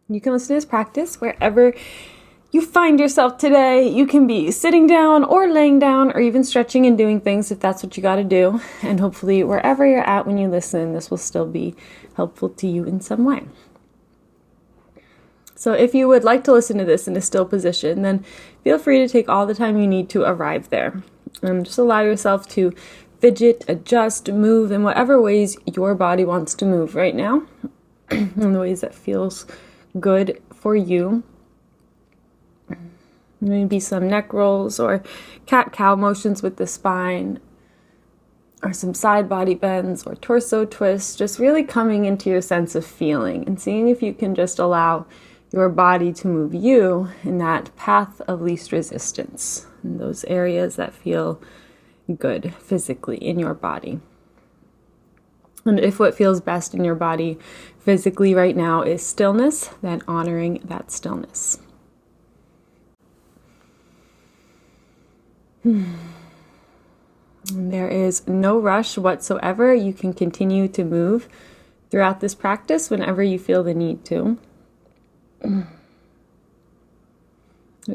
You can listen to this practice wherever you find yourself today. You can be sitting down or laying down or even stretching and doing things if that's what you got to do. And hopefully wherever you're at when you listen, this will still be helpful to you in some way. So if you would like to listen to this in a still position, then feel free to take all the time you need to arrive there. And just allow yourself to fidget, adjust, move in whatever ways your body wants to move right now, in the ways that feels good for you. Maybe some neck rolls or cat-cow motions with the spine, or some side body bends or torso twists, just really coming into your sense of feeling and seeing if you can just allow your body to move you in that path of least resistance, in those areas that feel good physically in your body. And if what feels best in your body physically right now is stillness, then honoring that stillness. There is no rush whatsoever. You can continue to move throughout this practice whenever you feel the need to.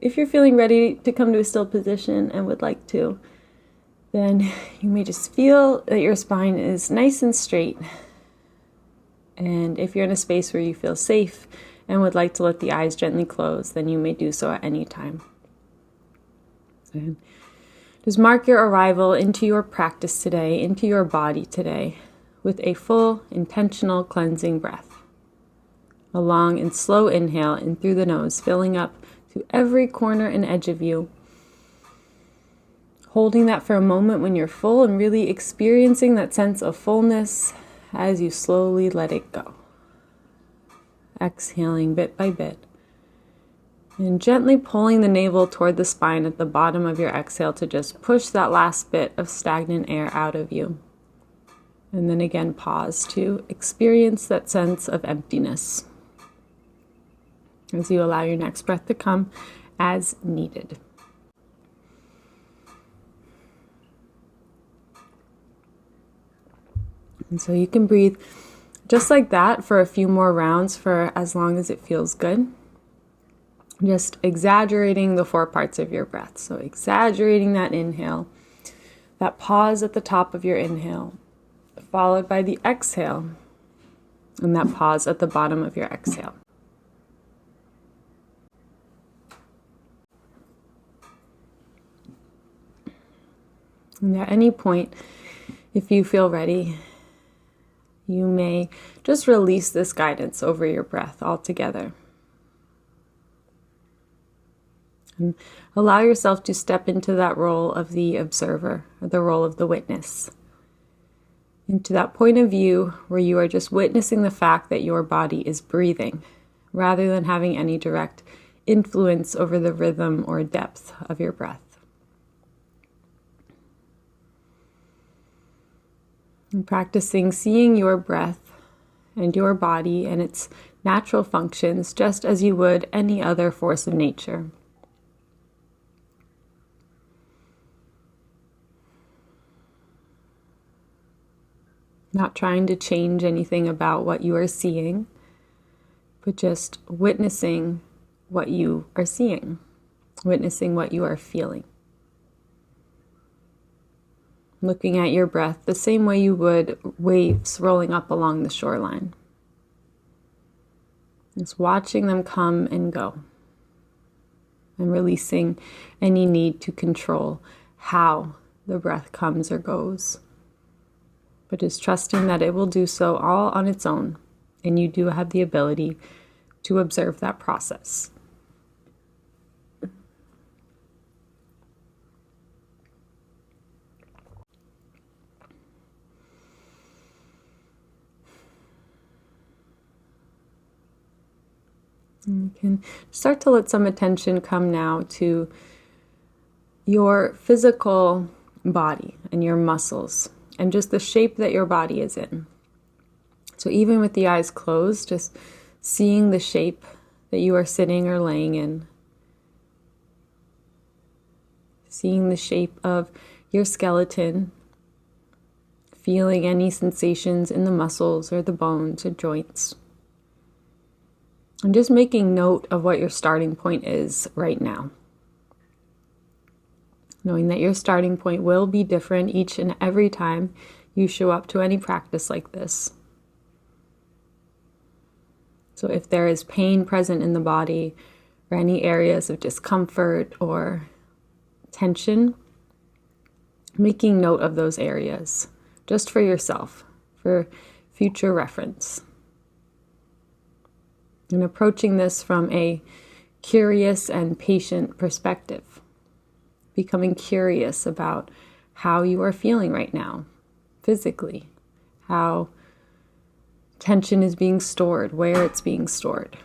If you're feeling ready to come to a still position and would like to, then you may just feel that your spine is nice and straight. And if you're in a space where you feel safe and would like to let the eyes gently close, then you may do so at any time. And just mark your arrival into your practice today, into your body today, with a full, intentional cleansing breath. A long and slow inhale in through the nose, filling up to every corner and edge of you. Holding that for a moment when you're full and really experiencing that sense of fullness as you slowly let it go. Exhaling bit by bit. And gently pulling the navel toward the spine at the bottom of your exhale to just push that last bit of stagnant air out of you. And then again, pause to experience that sense of emptiness as you allow your next breath to come as needed. And so you can breathe just like that for a few more rounds for as long as it feels good. Just exaggerating the four parts of your breath. So exaggerating that inhale, that pause at the top of your inhale, followed by the exhale, and that pause at the bottom of your exhale. And at any point, if you feel ready, you may just release this guidance over your breath altogether. And allow yourself to step into that role of the observer, or the role of the witness. Into that point of view where you are just witnessing the fact that your body is breathing, rather than having any direct influence over the rhythm or depth of your breath. And practicing seeing your breath and your body and its natural functions just as you would any other force of nature. Not trying to change anything about what you are seeing, but just witnessing what you are seeing, witnessing what you are feeling. Looking at your breath the same way you would waves rolling up along the shoreline. Just watching them come and go, and releasing any need to control how the breath comes or goes. But just trusting that it will do so all on its own, and you do have the ability to observe that process. And you can start to let some attention come now to your physical body and your muscles and just the shape that your body is in. So even with the eyes closed, just seeing the shape that you are sitting or laying in. Seeing the shape of your skeleton, feeling any sensations in the muscles or the bones or joints. And just making note of what your starting point is right now. Knowing that your starting point will be different each and every time you show up to any practice like this. So if there is pain present in the body or any areas of discomfort or tension, making note of those areas just for yourself, for future reference. And approaching this from a curious and patient perspective. Becoming curious about how you are feeling right now, physically, how tension is being stored, where it's being stored,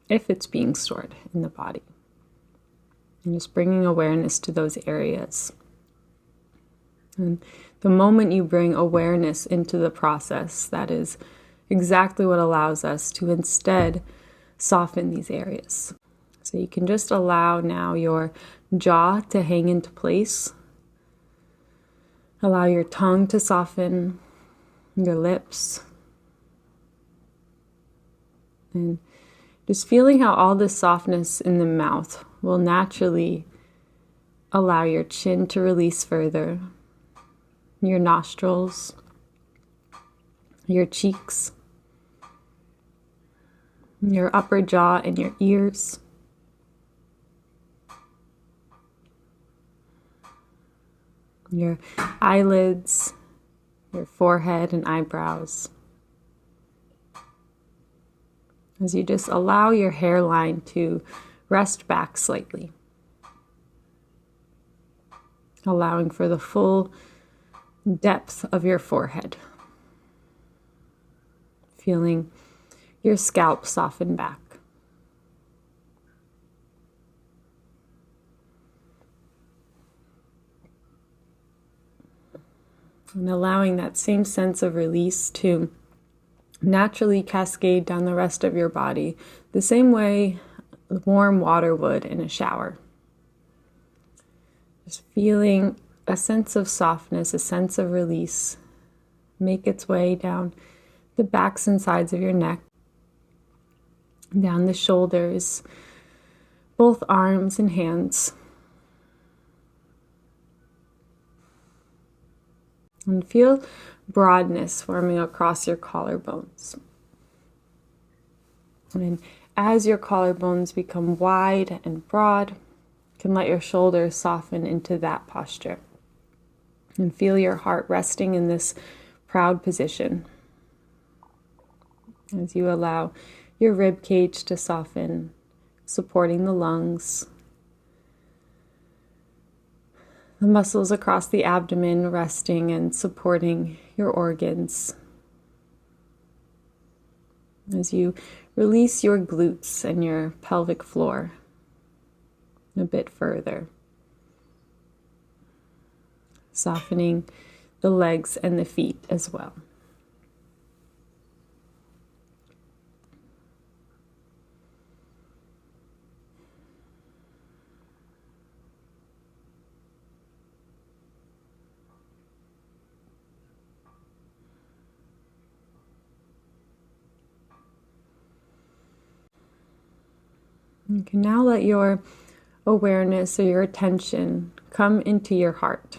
if it's being stored in the body. And just bringing awareness to those areas. And the moment you bring awareness into the process, that is exactly what allows us to instead soften these areas. So you can just allow now your jaw to hang into place. Allow your tongue to soften, your lips. And just feeling how all this softness in the mouth will naturally allow your chin to release further, your nostrils, your cheeks, your upper jaw and your ears. Your eyelids, your forehead and eyebrows. As you just allow your hairline to rest back slightly. Allowing for the full depth of your forehead. Feeling your scalp soften back. And allowing that same sense of release to naturally cascade down the rest of your body, the same way warm water would in a shower. Just feeling a sense of softness, a sense of release, make its way down the backs and sides of your neck, down the shoulders, both arms and hands. And feel broadness forming across your collarbones. And as your collarbones become wide and broad, you can let your shoulders soften into that posture. And feel your heart resting in this proud position. As you allow your rib cage to soften, supporting the lungs. The muscles across the abdomen resting and supporting your organs. As you release your glutes and your pelvic floor a bit further. Softening the legs and the feet as well. You can now let your awareness or your attention come into your heart,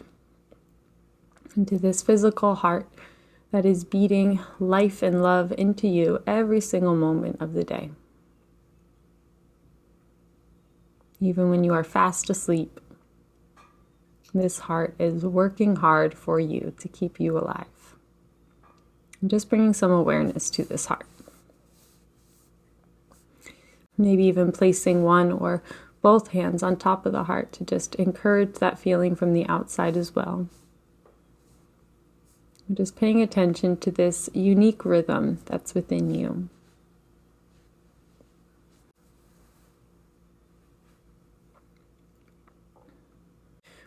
into this physical heart that is beating life and love into you every single moment of the day. Even when you are fast asleep, this heart is working hard for you to keep you alive. And just bringing some awareness to this heart. Maybe even placing one or both hands on top of the heart to just encourage that feeling from the outside as well. Just paying attention to this unique rhythm that's within you.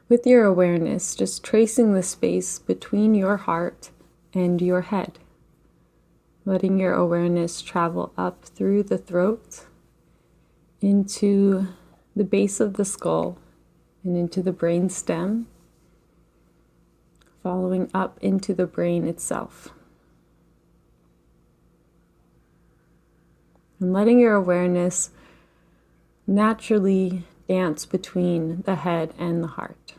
With your awareness, just tracing the space between your heart and your head. Letting your awareness travel up through the throat, into the base of the skull, and into the brain stem, following up into the brain itself. And letting your awareness naturally dance between the head and the heart.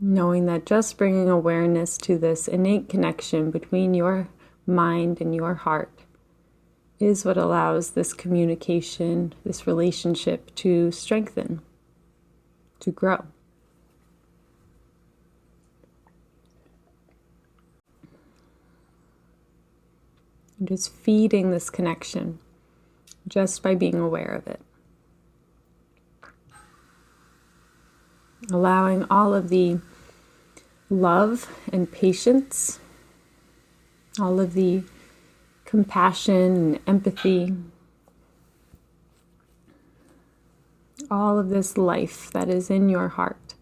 Knowing that just bringing awareness to this innate connection between your mind and your heart is what allows this communication, this relationship to strengthen, to grow. And just feeding this connection just by being aware of it. Allowing all of the love and patience, all of the compassion and empathy, all of this life that is in your heart.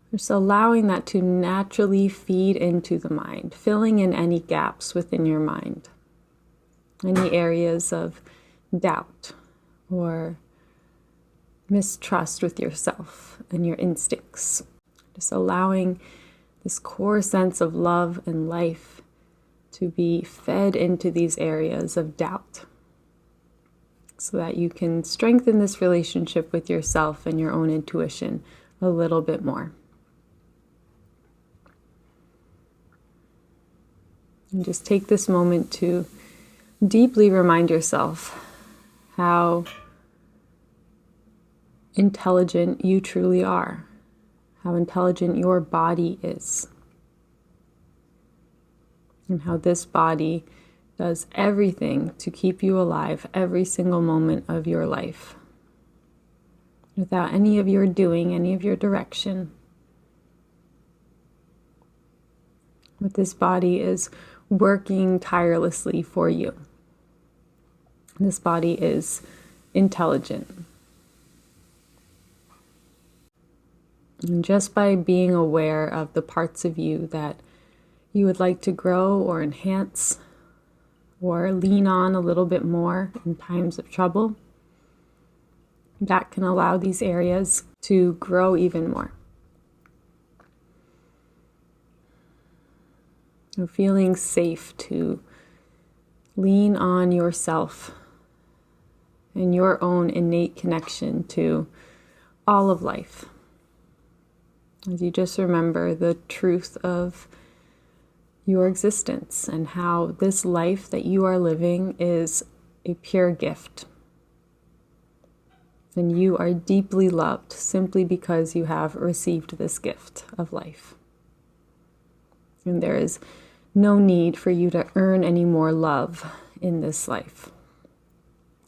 Just allowing that to naturally feed into the mind, filling in any gaps within your mind, any areas of doubt or mistrust with yourself and your instincts. Just allowing this core sense of love and life to be fed into these areas of doubt so that you can strengthen this relationship with yourself and your own intuition a little bit more. And just take this moment to deeply remind yourself how intelligent you truly are, how intelligent your body is, and how this body does everything to keep you alive every single moment of your life. Without any of your doing, any of your direction. But this body is working tirelessly for you. This body is intelligent. And just by being aware of the parts of you that you would like to grow or enhance or lean on a little bit more in times of trouble, that can allow these areas to grow even more. So feeling safe to lean on yourself and your own innate connection to all of life. As you just remember the truth of your existence and how this life that you are living is a pure gift. And you are deeply loved simply because you have received this gift of life. And there is no need for you to earn any more love in this life,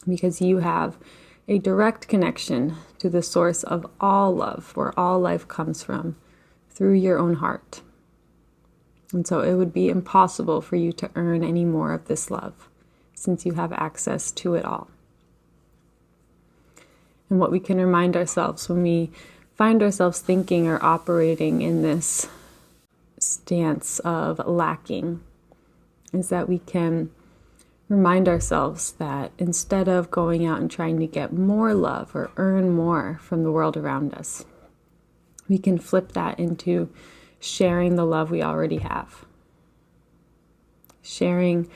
because you have a direct connection to the source of all love, where all life comes from, through your own heart. And so it would be impossible for you to earn any more of this love, since you have access to it all. And what we can remind ourselves when we find ourselves thinking or operating in this stance of lacking is that we can remind ourselves that instead of going out and trying to get more love or earn more from the world around us, we can flip that into sharing the love we already have. Sharing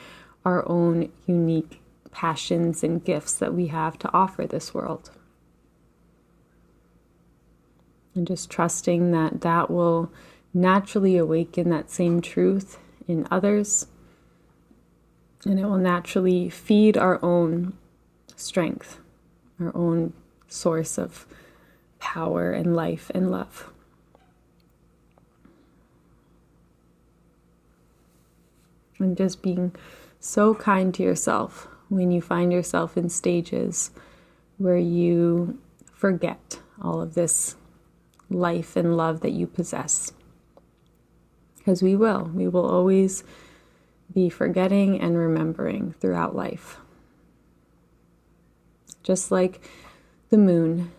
our own unique passions and gifts that we have to offer this world. And just trusting that that will naturally awaken that same truth in others. And it will naturally feed our own strength, our own source of power and life and love. And just being so kind to yourself when you find yourself in stages where you forget all of this life and love that you possess. Because we will always be forgetting and remembering throughout life. Just like the moon,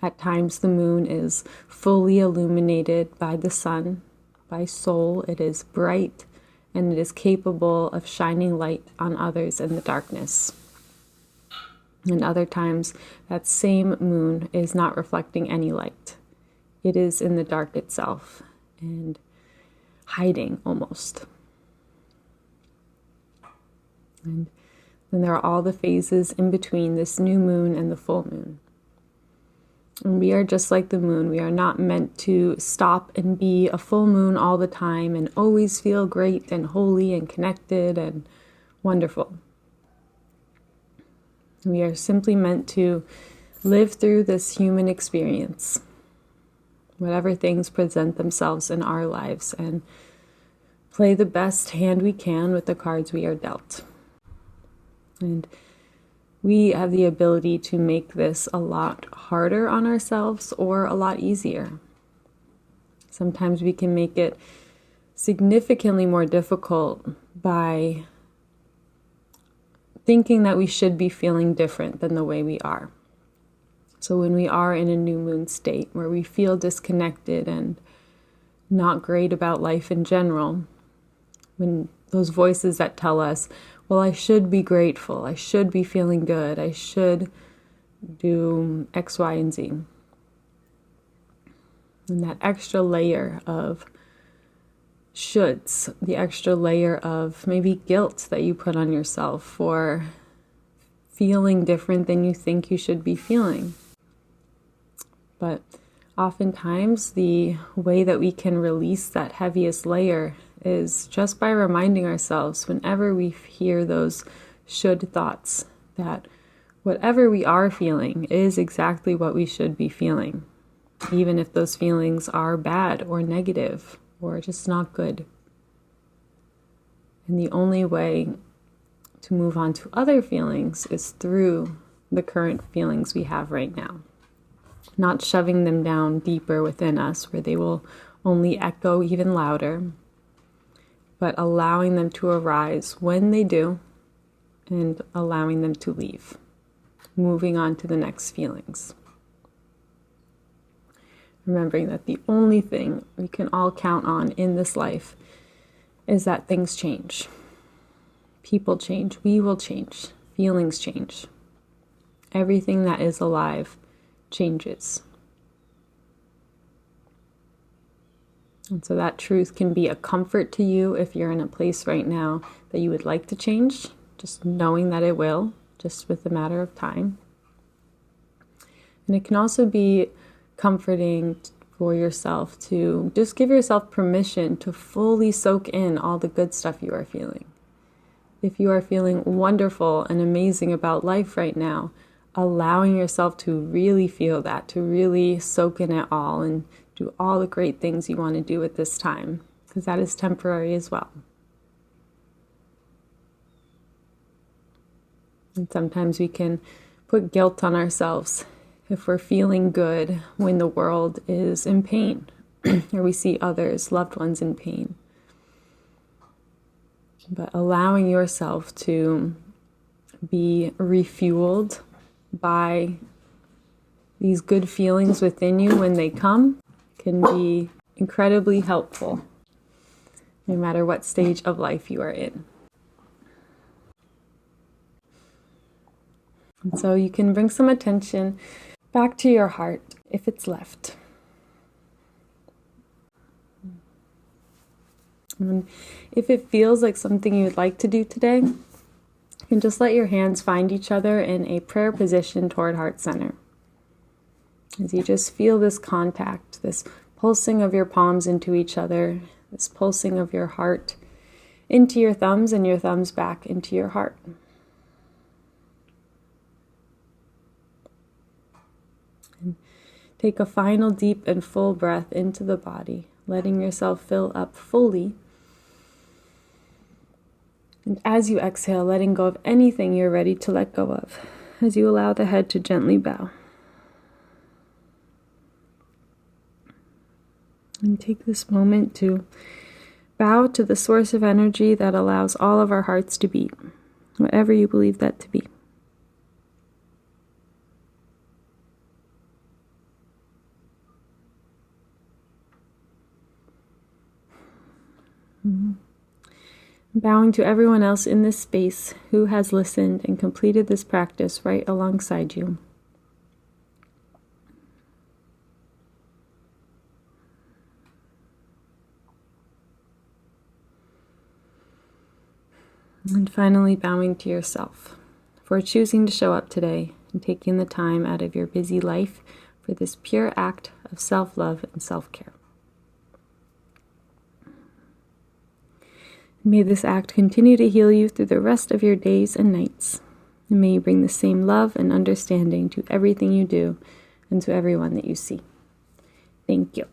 at times the moon is fully illuminated by the sun, by soul. It is bright and it is capable of shining light on others in the darkness. And other times that same moon is not reflecting any light. It is in the dark itself and hiding almost. And then there are all the phases in between this new moon and the full moon. And we are just like the moon. We are not meant to stop and be a full moon all the time and always feel great and holy and connected and wonderful. We are simply meant to live through this human experience, whatever things present themselves in our lives, and play the best hand we can with the cards we are dealt. And we have the ability to make this a lot harder on ourselves or a lot easier. Sometimes we can make it significantly more difficult by thinking that we should be feeling different than the way we are. So when we are in a new moon state where we feel disconnected and not great about life in general, when those voices that tell us, well, I should be grateful, I should be feeling good, I should do X, Y, and Z. And that extra layer of shoulds, the extra layer of maybe guilt that you put on yourself for feeling different than you think you should be feeling. But oftentimes the way that we can release that heaviest layer is just by reminding ourselves whenever we hear those should thoughts that whatever we are feeling is exactly what we should be feeling, even if those feelings are bad or negative or just not good. And the only way to move on to other feelings is through the current feelings we have right now, not shoving them down deeper within us where they will only echo even louder, but allowing them to arise when they do and allowing them to leave, moving on to the next feelings. Remembering that the only thing we can all count on in this life is that things change. People change, we will change, feelings change. Everything that is alive changes. And so that truth can be a comfort to you if you're in a place right now that you would like to change, just knowing that it will, just with a matter of time. And it can also be comforting for yourself to just give yourself permission to fully soak in all the good stuff you are feeling. If you are feeling wonderful and amazing about life right now, allowing yourself to really feel that, to really soak in it all and do all the great things you want to do at this time, because that is temporary as well. And sometimes we can put guilt on ourselves if we're feeling good when the world is in pain or we see others, loved ones, in pain. But allowing yourself to be refueled by these good feelings within you when they come can be incredibly helpful, no matter what stage of life you are in. And so you can bring some attention back to your heart if it's left. And if it feels like something you would like to do today, you can just let your hands find each other in a prayer position toward heart center. As you just feel this contact, this pulsing of your palms into each other, this pulsing of your heart into your thumbs and your thumbs back into your heart. And take a final deep and full breath into the body, letting yourself fill up fully. And as you exhale, letting go of anything you're ready to let go of, as you allow the head to gently bow. And take this moment to bow to the source of energy that allows all of our hearts to beat, whatever you believe that to be. Bowing to everyone else in this space who has listened and completed this practice right alongside you. And finally, bowing to yourself for choosing to show up today and taking the time out of your busy life for this pure act of self-love and self-care. May this act continue to heal you through the rest of your days and nights. And may you bring the same love and understanding to everything you do and to everyone that you see. Thank you.